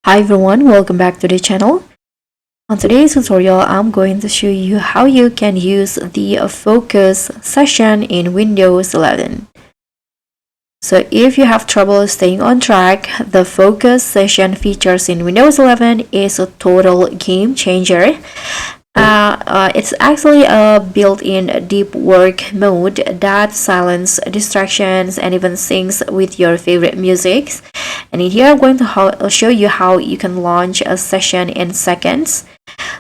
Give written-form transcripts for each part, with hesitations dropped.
Hi everyone, welcome back to the channel. On today's tutorial, I'm going to show you how you can use the focus session in Windows 11. So if you have trouble staying on track, the focus session features in Windows 11 is a total game changer. It's actually a built-in deep work mode that silences distractions and even syncs with your favorite music. And in here, I'm going to show you how you can launch a session in seconds.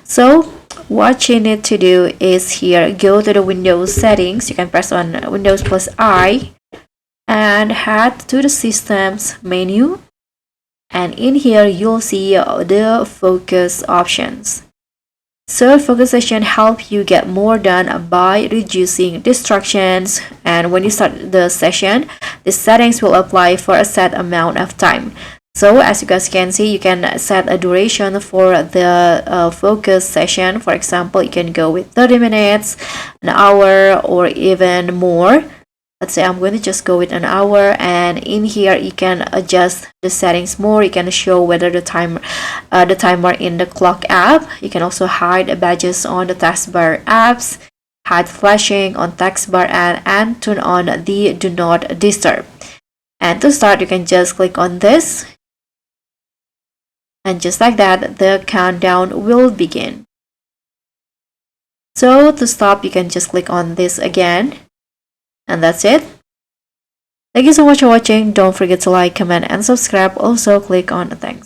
So what you need to do is here, go to the Windows settings. You can press on Windows plus I and head to the Systems menu. And in here, you'll see the focus options. So focus session help you get more done by reducing distractions, and when you start the session, the settings will apply for a set amount of time. So as you guys can see, you can set a duration for the focus session. For example, you can go with 30 minutes, an hour, or even more. Let's say I'm going to just go with an hour, and in here you can adjust the settings more. You can show whether the timer in the clock app. You can also hide badges on the taskbar apps, hide flashing on taskbar and turn on the do not disturb. And to start, you can just click on this, and just like that, the countdown will begin. So to stop, you can just click on this again. And that's it. Thank you so much for watching. Don't forget to like, comment, and subscribe. Also, click on the thanks.